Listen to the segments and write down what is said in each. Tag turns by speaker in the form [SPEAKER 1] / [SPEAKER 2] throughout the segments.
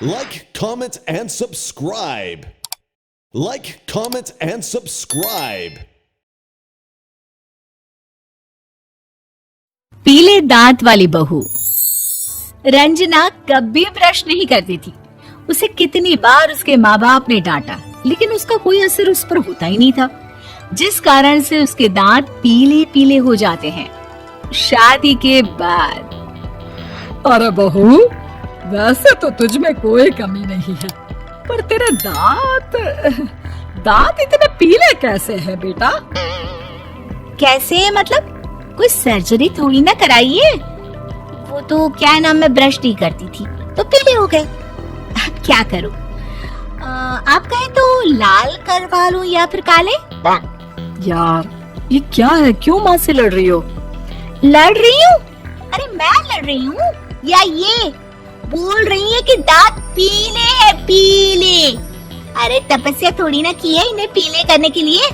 [SPEAKER 1] Like, comment, and subscribe. Like, comment, and subscribe.
[SPEAKER 2] पीले दांत वाली बहू। रंजना कभी ब्रश नहीं करती थी। उसे कितनी बार उसके माँ बाप ने डांटा, लेकिन उसका कोई असर उस पर होता ही नहीं था, जिस कारण से उसके दांत पीले पीले हो जाते हैं। शादी के बाद।
[SPEAKER 3] अरे बहू, वैसे तो तुझ में कोई कमी नहीं है, पर तेरे दांत इतने पीले कैसे हैं बेटा?
[SPEAKER 2] कैसे मतलब? कोई सर्जरी थोड़ी ना कराइए। वो तो क्या नाम, मैं ब्रश नहीं करती थी तो पीले हो गए। अब क्या करूं? आप कहें तो लाल करवा लूं या फिर काले?
[SPEAKER 3] यार ये क्या है, क्यों माँ से लड़ रही हो?
[SPEAKER 2] लड़ रही हूँ? अरे मैं लड़ रही हूँ या ये बोल रही है कि दांत पीले हैं, पीले। अरे तपस्या थोड़ी ना की है इन्हें पीले करने के लिए।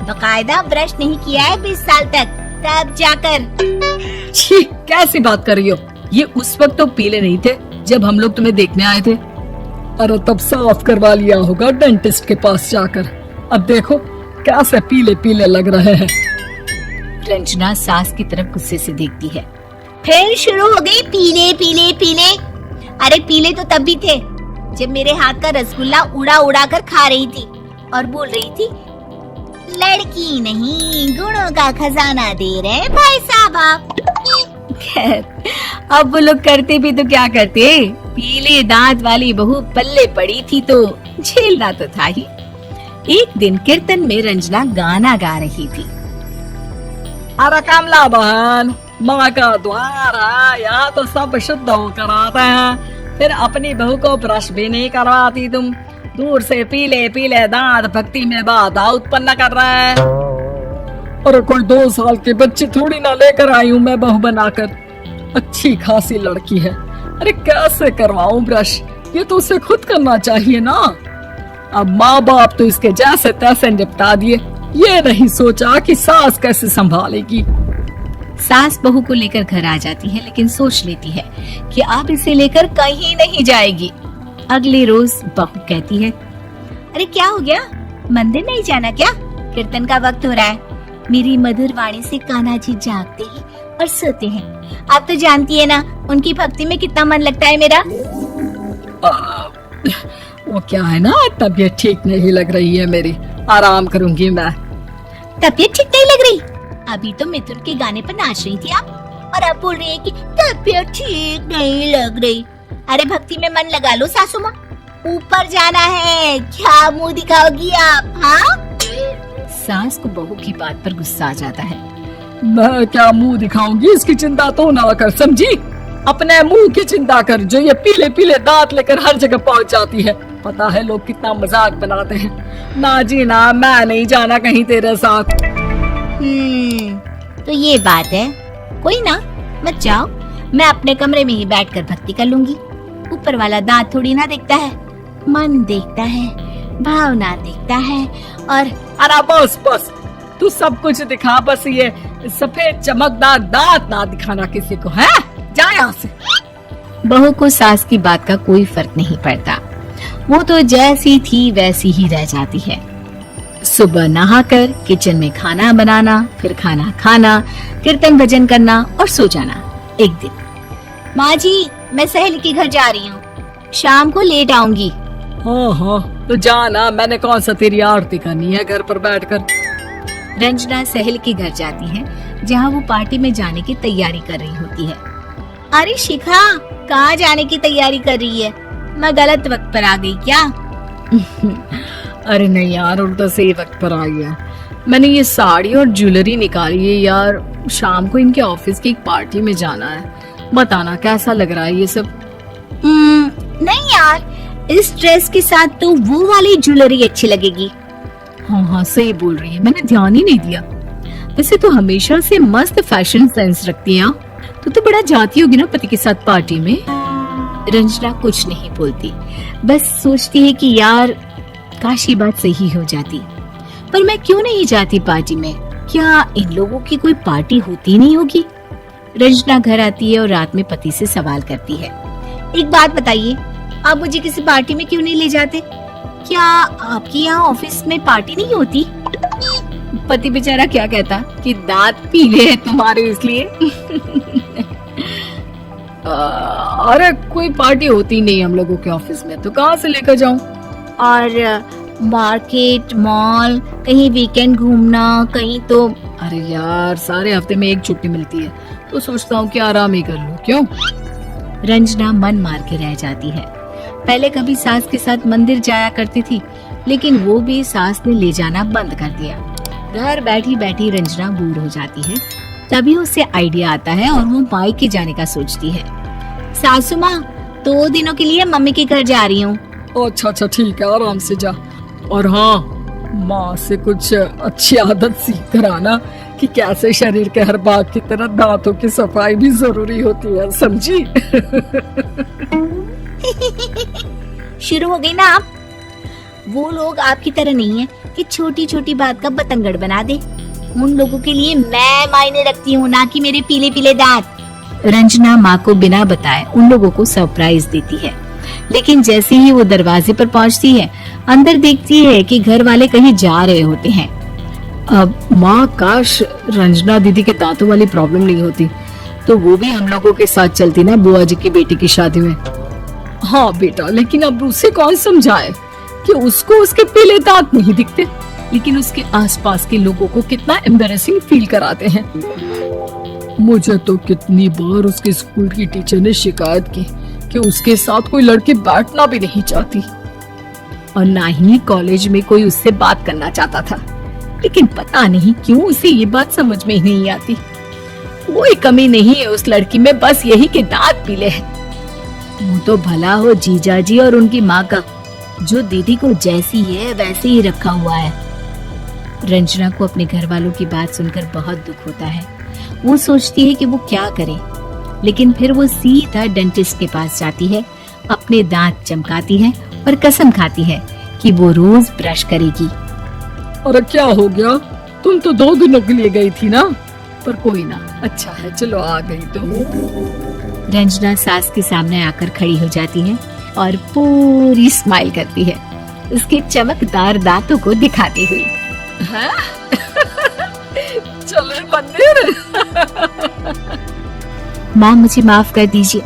[SPEAKER 2] बकायदा ब्रश नहीं किया है 20 साल तक, तब जाकर।
[SPEAKER 3] छी, कैसी बात कर रही हो? ये उस वक्त तो पीले नहीं थे जब हम लोग तुम्हें देखने आए थे। अरे तब साफ करवा लिया होगा डेंटिस्ट के पास जाकर। अब देखो कैसे पीले पीले लग रहे हैं।
[SPEAKER 2] रंजना सास की तरफ गुस्से से देखती है। फिर शुरू हो गई पीले पीले पीले। अरे पीले तो तब भी थे जब मेरे हाथ का रसगुल्ला उड़ा उड़ा कर खा रही थी और बोल रही थी, लड़की नहीं गुणों का खजाना दे रहे भाई साहब आप। खैर, अब वो लोग करते भी तो क्या करते, पीले दांत वाली बहू पल्ले पड़ी थी तो झेलना तो था ही। एक दिन कीर्तन में रंजना गाना गा रही थी।
[SPEAKER 3] अरे कमला बहन, माँ का द्वार है, यहाँ तो सब शुद्ध होकर आते हैं, फिर अपनी बहू को ब्रश भी नहीं करवाती तुम। दूर से पीले पीले दांत भक्ति में बाधा उत्पन्न कर रहा है। और कोई 2 साल के बच्चे थोड़ी ना लेकर आई हूँ मैं बहू बनाकर। अच्छी खासी लड़की है, अरे कैसे करवाऊं ब्रश? ये तो उसे खुद करना चाहिए ना। अब माँ बाप तो इसके जैसे तैसे निपटा दिए, ये नहीं सोचा कि सास कैसे संभालेगी।
[SPEAKER 2] सास बहू को लेकर घर आ जाती है, लेकिन सोच लेती है कि अब इसे लेकर कहीं नहीं जाएगी। अगले रोज बहू कहती है, अरे क्या हो गया, मंदिर नहीं जाना क्या? कीर्तन का वक्त हो रहा है। मेरी मधुर वाणी से कान्हा जी जागते हैं और सोते हैं। आप तो जानती है ना उनकी भक्ति में कितना मन लगता है मेरा।
[SPEAKER 3] वो क्या है ना, तबीयत ठीक नहीं लग रही है मेरी, आराम करूंगी मैं।
[SPEAKER 2] तबीयत ठीक नहीं लग रही? अभी तो मिथुन के गाने पर नाच रही थी आप, और अब बोल रही है कि तबीयत ठीक नहीं लग रही। अरे भक्ति में मन लगा लो सासू माँ, ऊपर जाना है, क्या मुंह दिखाओगी आप? हाँ? सास को बहू की बात पर गुस्सा आ जाता है।
[SPEAKER 3] मैं क्या मुंह दिखाऊंगी, इसकी चिंता तो ना कर, समझी? अपने मुंह की चिंता कर, जो ये पीले पीले दांत लेकर हर जगह पहुंच जाती है। पता है लोग कितना मजाक बनाते हैं। ना जी ना, मैं नहीं जाना कहीं तेरे साथ।
[SPEAKER 2] तो ये बात है, कोई ना, मत जाओ, मैं अपने कमरे में ही बैठकर भक्ति कर लूंगी। ऊपर वाला दांत थोड़ी ना देखता है, मन देखता है, भावना देखता है। और
[SPEAKER 3] अरे बस बस, तू सब कुछ दिखा, बस ये सफेद चमकदार दांत ना दिखाना किसी को, है? जा यहाँ से।
[SPEAKER 2] बहू को सास की बात का कोई फर्क नहीं पड़ता, वो तो जैसी थी वैसी ही रह जाती है। सुबह नहाकर किचन में खाना बनाना, फिर खाना खाना, कीर्तन भजन करना और सो जाना। एक दिन, माँ जी मैं सहेली के घर जा रही हूँ, शाम को लेट आऊंगी।
[SPEAKER 3] हाँ, तो जाना, मैंने कौन सा तेरी आरती करनी है घर पर बैठकर।
[SPEAKER 2] रंजना सहेली के घर जाती है, जहाँ वो पार्टी में जाने की तैयारी कर रही होती है। अरे शिखा, कहाँ जाने की तैयारी कर रही है? मैं गलत वक्त पर आ गई क्या?
[SPEAKER 3] अरे नहीं यार, उल्टा सही वक्त पर आई है। मैंने ये साड़ी और ज्वेलरी निकाली है यार, शाम को इनके ऑफिस की एक पार्टी में जाना है। बताना कैसा लग रहा है ये सब?
[SPEAKER 2] नहीं यार, इस ड्रेस के साथ तो वो वाली ज्वेलरी अच्छी लगेगी।
[SPEAKER 3] हाँ, सही बोल रही है, मैंने ध्यान ही नहीं दिया। वैसे तो हमेशा से मस्त फैशन सेंस रखती है। तो बड़ा जाती होगी ना पति के साथ पार्टी में।
[SPEAKER 2] रंजना कुछ नहीं बोलती, बस सोचती है कि यार काश ये बात सही हो जाती, पर मैं क्यों नहीं जाती पार्टी में? क्या इन लोगों की कोई पार्टी होती नहीं होगी? रंजना घर आती है और रात में पति से सवाल करती है, एक बात बताइए, आप मुझे किसी पार्टी में क्यों नहीं ले जाते? क्या आपके यहाँ ऑफिस में पार्टी नहीं होती? पति बेचारा क्या कहता कि दांत पीले हैं तुम्हारे इसलिए।
[SPEAKER 3] अरे कोई पार्टी होती नहीं हम लोगों के ऑफिस में, तो कहाँ से लेकर जाऊं?
[SPEAKER 2] और मार्केट, मॉल, कहीं वीकेंड घूमना, कहीं तो।
[SPEAKER 3] अरे यार सारे हफ्ते में एक छुट्टी मिलती है, तो सोचता हूँ कि आराम ही कर लूं। क्यों?
[SPEAKER 2] रंजना मन मार के रह जाती है। पहले कभी सास के साथ मंदिर जाया करती थी, लेकिन वो भी सास ने ले जाना बंद कर दिया। घर बैठी बैठी रंजना बोर हो जाती है। तभी उसे आइडिया आता है और वो मायके जाने का सोचती है। सासू माँ, 2 दिनों के लिए मम्मी के घर जा रही हूँ।
[SPEAKER 3] अच्छा अच्छा ठीक है, आराम से जा। और हाँ, माँ से कुछ अच्छी आदत सीख कर आना कि कैसे शरीर के हर भाग की तरह दांतों की सफाई भी जरूरी होती है, समझी?
[SPEAKER 2] शुरू हो गई ना आप? वो लोग आपकी तरह नहीं है कि छोटी छोटी बात का बतंगड़ बना दे। उन लोगों के लिए मैं मायने रखती हूँ, ना कि मेरे पीले पीले दांत। रंजना माँ को बिना बताए उन लोगों को सरप्राइज देती है, लेकिन जैसे ही वो दरवाजे पर पहुँचती है, अंदर देखती है कि घर वाले कहीं जा रहे होते हैं।
[SPEAKER 3] अब माँ, काश रंजना दीदी के दांतों वाली प्रॉब्लम नहीं होती, तो वो भी हम लोगों के साथ चलती ना बुआ जी की बेटी की शादी में। हाँ बेटा, लेकिन अब उसे कौन समझाए कि उसको उसके पीले दांत नहीं दिखते, लेकिन उसके आसपास के लोगों को कितना एम्बैरेसिंग फील कराते हैं। मुझे तो कितनी बार उसके स्कूल की टीचर ने शिकायत की कि उसके साथ कोई लड़की बैठना भी नहीं चाहती, और ना ही कॉलेज में कोई उससे बात करना चाहता था। लेकिन पता नहीं क्यों उसे ये बात समझ में ही नहीं आती। कोई कमी नहीं है उस लड़की में, बस यही कि दांत पीले हैं।
[SPEAKER 2] वो तो भला हो जीजा जी और उनकी माँ का, जो दीदी को जैसी है वैसे ही रखा हुआ है। रंजना को अपने घर वालों की बात सुनकर बहुत दुख होता है। वो सोचती है कि वो क्या करे, लेकिन फिर वो सीधा डेंटिस्ट के पास जाती है, अपने दांत चमकाती है और कसम खाती है कि वो रोज ब्रश करेगी।
[SPEAKER 3] और क्या हो गया? तुम तो 2 दिनों के लिए गई थी ना? पर कोई ना, अच्छा है, चलो आ गई तो।
[SPEAKER 2] रंजना सास के सामने आकर खड़ी हो जाती है और पूरी स्माइल करती है, उसके चमकदार दांतों को दिखाती हुई।
[SPEAKER 3] चले मंदिर।
[SPEAKER 2] माँ, मुझे माफ कर दीजिए,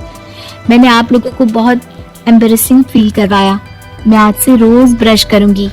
[SPEAKER 2] मैंने आप लोगों को बहुत एम्बैरेसिंग फील करवाया। मैं आज से रोज ब्रश करूंगी।